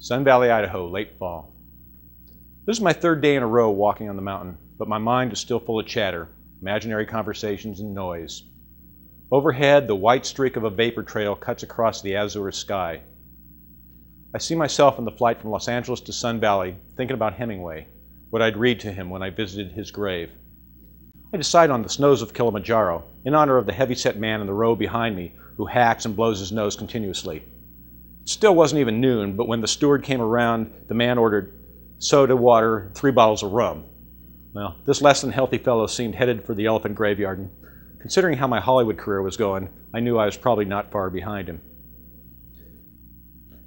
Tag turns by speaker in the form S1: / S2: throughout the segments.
S1: Sun Valley, Idaho, late fall. This is my third day in a row walking on the mountain, but my mind is still full of chatter, imaginary conversations, and noise. Overhead, the white streak of a vapor trail cuts across the azure sky. I see myself on the flight from Los Angeles to Sun Valley, thinking about Hemingway, what I'd read to him when I visited his grave. I decide on the snows of Kilimanjaro, in honor of the heavyset man in the row behind me who hacks and blows his nose continuously. It still wasn't even noon, but when the steward came around, the man ordered soda, water, 3 bottles of rum. Well, this less than healthy fellow seemed headed for the elephant graveyard, and considering how my Hollywood career was going, I knew I was probably not far behind him.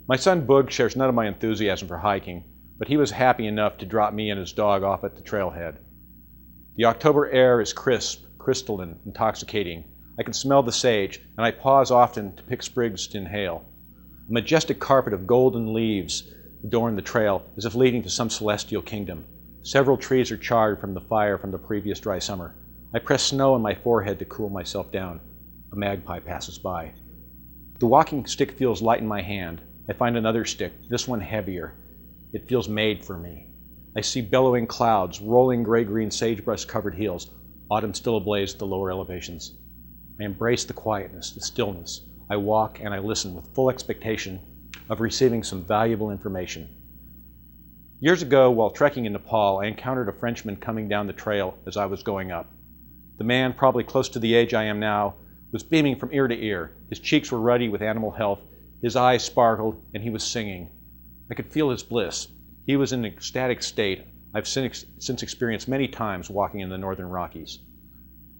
S1: My son Boog shares none of my enthusiasm for hiking, but he was happy enough to drop me and his dog off at the trailhead. The October air is crisp, crystalline, intoxicating. I can smell the sage, and I pause often to pick sprigs to inhale. A majestic carpet of golden leaves adorn the trail as if leading to some celestial kingdom. Several trees are charred from the fire from the previous dry summer. I press snow on my forehead to cool myself down. A magpie passes by. The walking stick feels light in my hand. I find another stick, this one heavier. It feels made for me. I see bellowing clouds, rolling gray-green sagebrush-covered hills, autumn still ablaze at the lower elevations. I embrace the quietness, the stillness. I walk and I listen with full expectation of receiving some valuable information. Years ago, while trekking in Nepal, I encountered a Frenchman coming down the trail as I was going up. The man, probably close to the age I am now, was beaming from ear to ear. His cheeks were ruddy with animal health, his eyes sparkled, and he was singing. I could feel his bliss. He was in an ecstatic state I've since experienced many times walking in the Northern Rockies.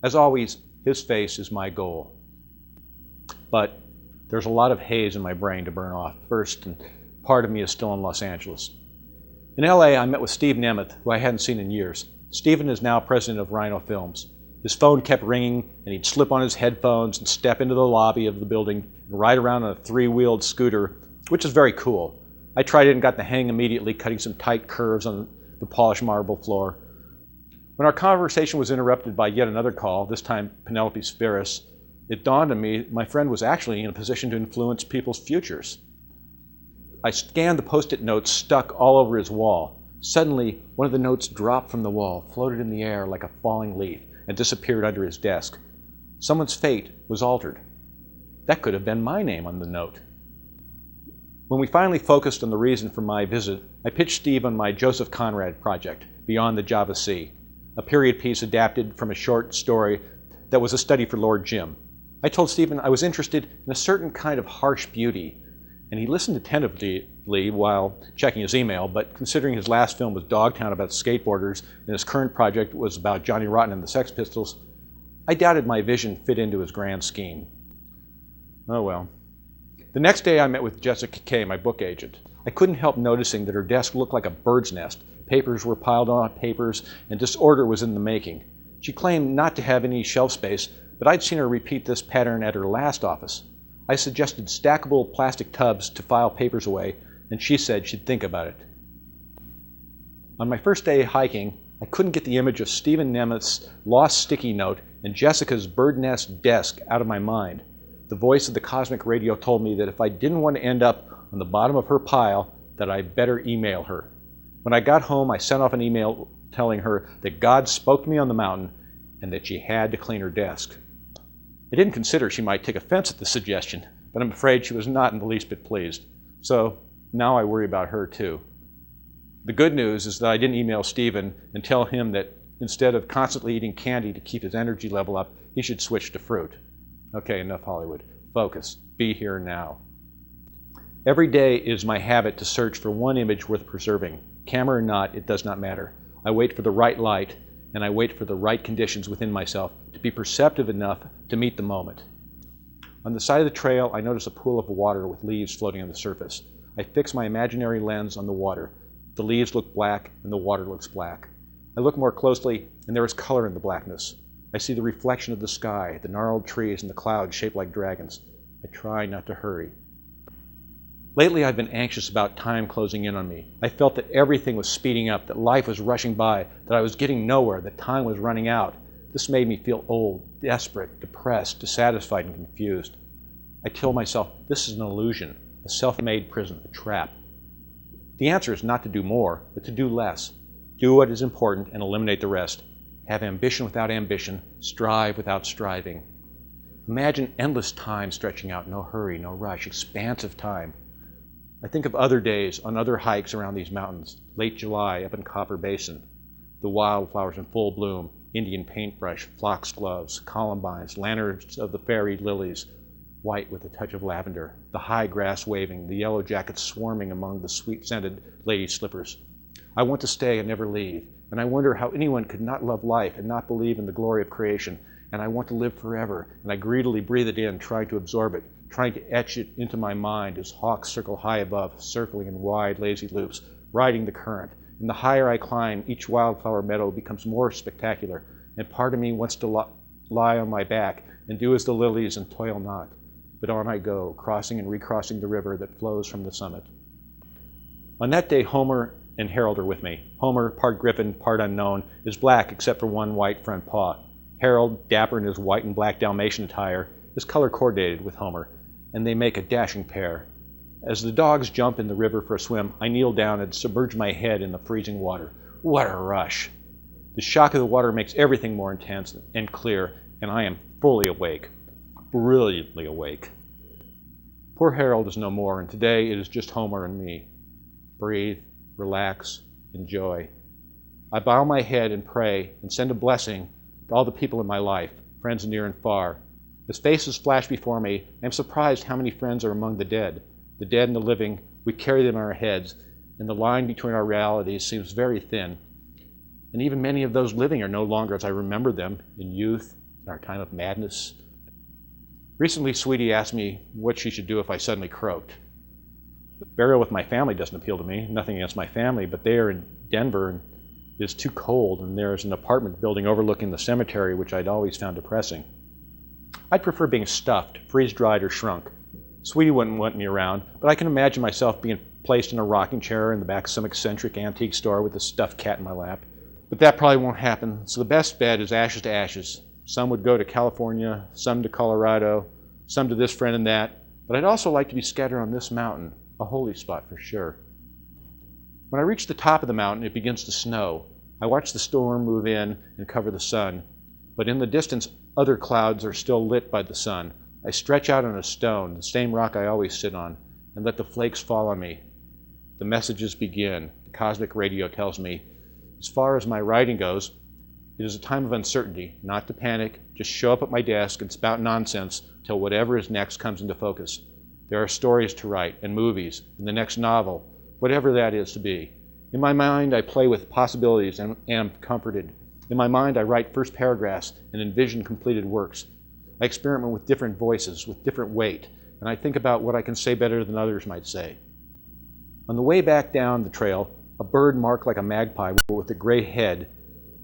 S1: As always, his face is my goal. But there's a lot of haze in my brain to burn off first, and part of me is still in Los Angeles. In LA, I met with Steve Nemeth, who I hadn't seen in years. Steven is now president of Rhino Films. His phone kept ringing, and he'd slip on his headphones and step into the lobby of the building and ride around on a 3-wheeled scooter, which is very cool. I tried it and got the hang immediately, cutting some tight curves on the polished marble floor. When our conversation was interrupted by yet another call, this time Penelope Spiris, it dawned on me my friend was actually in a position to influence people's futures. I scanned the Post-it notes stuck all over his wall. Suddenly, one of the notes dropped from the wall, floated in the air like a falling leaf, and disappeared under his desk. Someone's fate was altered. That could have been my name on the note. When we finally focused on the reason for my visit, I pitched Steve on my Joseph Conrad project, Beyond the Java Sea, a period piece adapted from a short story that was a study for Lord Jim. I told Stephen I was interested in a certain kind of harsh beauty, and he listened attentively while checking his email, but considering his last film was Dogtown about skateboarders and his current project was about Johnny Rotten and the Sex Pistols, I doubted my vision fit into his grand scheme. Oh well. The next day I met with Jessica Kay, my book agent. I couldn't help noticing that her desk looked like a bird's nest. Papers were piled on papers, and disorder was in the making. She claimed not to have any shelf space, but I'd seen her repeat this pattern at her last office. I suggested stackable plastic tubs to file papers away, and she said she'd think about it. On my first day hiking, I couldn't get the image of Stephen Nemeth's lost sticky note and Jessica's bird nest desk out of my mind. The voice of the cosmic radio told me that if I didn't want to end up on the bottom of her pile, that I'd better email her. When I got home, I sent off an email telling her that God spoke to me on the mountain and that she had to clean her desk. I didn't consider she might take offense at the suggestion, but I'm afraid she was not in the least bit pleased. So now I worry about her too. The good news is that I didn't email Stephen and tell him that instead of constantly eating candy to keep his energy level up, he should switch to fruit. Okay, enough Hollywood. Focus. Be here now. Every day it is my habit to search for one image worth preserving. Camera or not, it does not matter. I wait for the right light, and I wait for the right conditions within myself to be perceptive enough to meet the moment. On the side of the trail, I notice a pool of water with leaves floating on the surface. I fix my imaginary lens on the water. The leaves look black, and the water looks black. I look more closely, and there is color in the blackness. I see the reflection of the sky, the gnarled trees, and the clouds shaped like dragons. I try not to hurry. Lately, I've been anxious about time closing in on me. I felt that everything was speeding up, that life was rushing by, that I was getting nowhere, that time was running out. This made me feel old, desperate, depressed, dissatisfied, and confused. I tell myself, this is an illusion, a self-made prison, a trap. The answer is not to do more, but to do less. Do what is important and eliminate the rest. Have ambition without ambition, strive without striving. Imagine endless time stretching out, no hurry, no rush, expansive time. I think of other days on other hikes around these mountains, late July up in Copper Basin, the wildflowers in full bloom, Indian paintbrush, foxgloves, columbines, lanterns of the fairy lilies, white with a touch of lavender, the high grass waving, the yellow jackets swarming among the sweet-scented lady slippers. I want to stay and never leave, and I wonder how anyone could not love life and not believe in the glory of creation, and I want to live forever, and I greedily breathe it in, trying to absorb it, trying to etch it into my mind as hawks circle high above, circling in wide, lazy loops, riding the current. And the higher I climb, each wildflower meadow becomes more spectacular, and part of me wants to lie on my back and do as the lilies and toil not. But on I go, crossing and recrossing the river that flows from the summit. On that day, Homer and Harold are with me. Homer, part griffin, part unknown, is black except for one white front paw. Harold, dapper in his white and black Dalmatian attire, is color coordinated with Homer, and they make a dashing pair. As the dogs jump in the river for a swim, I kneel down and submerge my head in the freezing water. What a rush! The shock of the water makes everything more intense and clear, and I am fully awake, brilliantly awake. Poor Harold is no more, and today it is just Homer and me. Breathe, relax, enjoy. I bow my head and pray and send a blessing to all the people in my life, friends near and far. As faces flash before me, I am surprised how many friends are among the dead. The dead and the living, we carry them in our heads, and the line between our realities seems very thin. And even many of those living are no longer as I remember them in youth, in our time of madness. Recently, Sweetie asked me what she should do if I suddenly croaked. Burial with my family doesn't appeal to me, nothing against my family, but they are in Denver and it is too cold, and there is an apartment building overlooking the cemetery, which I'd always found depressing. I'd prefer being stuffed, freeze-dried, or shrunk. Sweetie wouldn't want me around, but I can imagine myself being placed in a rocking chair in the back of some eccentric antique store with a stuffed cat in my lap. But that probably won't happen, so the best bet is ashes to ashes. Some would go to California, some to Colorado, some to this friend and that, but I'd also like to be scattered on this mountain, a holy spot for sure. When I reach the top of the mountain, it begins to snow. I watch the storm move in and cover the sun, but in the distance, other clouds are still lit by the sun. I stretch out on a stone, the same rock I always sit on, and let the flakes fall on me. The messages begin. The cosmic radio tells me, as far as my writing goes, it is a time of uncertainty, not to panic, just show up at my desk and spout nonsense till whatever is next comes into focus. There are stories to write, and movies, and the next novel, whatever that is to be. In my mind, I play with possibilities and am comforted. In my mind, I write first paragraphs and envision completed works. I experiment with different voices, with different weight, and I think about what I can say better than others might say. On the way back down the trail, a bird marked like a magpie with a gray head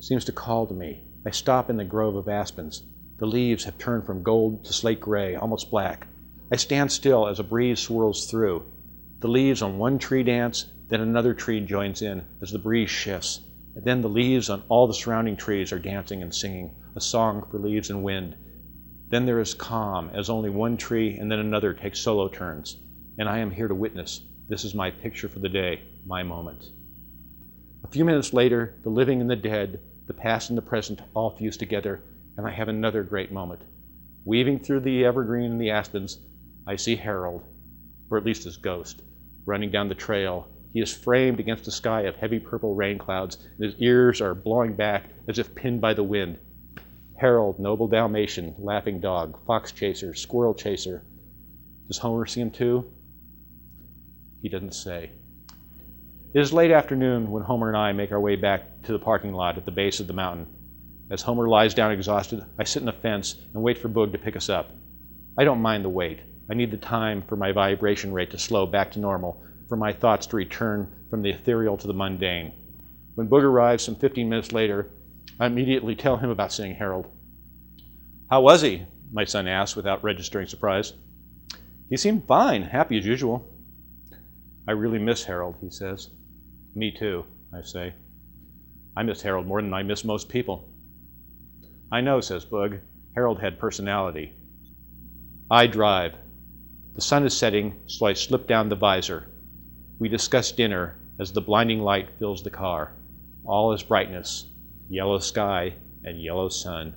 S1: seems to call to me. I stop in the grove of aspens. The leaves have turned from gold to slate gray, almost black. I stand still as a breeze swirls through. The leaves on one tree dance, then another tree joins in as the breeze shifts. And then the leaves on all the surrounding trees are dancing and singing, a song for leaves and wind. Then there is calm as only one tree and then another takes solo turns. And I am here to witness. This is my picture for the day, my moment. A few minutes later, the living and the dead, the past and the present all fuse together, and I have another great moment. Weaving through the evergreen and the aspens, I see Harold, or at least his ghost, running down the trail, He is framed against a sky of heavy purple rain clouds, and his ears are blowing back as if pinned by the wind. Harold, noble Dalmatian, laughing dog, fox chaser, squirrel chaser. Does Homer see him too? He doesn't say. It is late afternoon when Homer and I make our way back to the parking lot at the base of the mountain. As Homer lies down exhausted, I sit in the fence and wait for Boog to pick us up. I don't mind the wait. I need the time for my vibration rate to slow back to normal, for my thoughts to return from the ethereal to the mundane. When Boog arrives some 15 minutes later, I immediately tell him about seeing Harold. "How was he?" my son asks without registering surprise. "He seemed fine, happy as usual." "I really miss Harold," he says. "Me too," I say. "I miss Harold more than I miss most people." "I know," says Boog. "Harold had personality." I drive. The sun is setting, so I slip down the visor. We discuss dinner as the blinding light fills the car. All is brightness, yellow sky and yellow sun.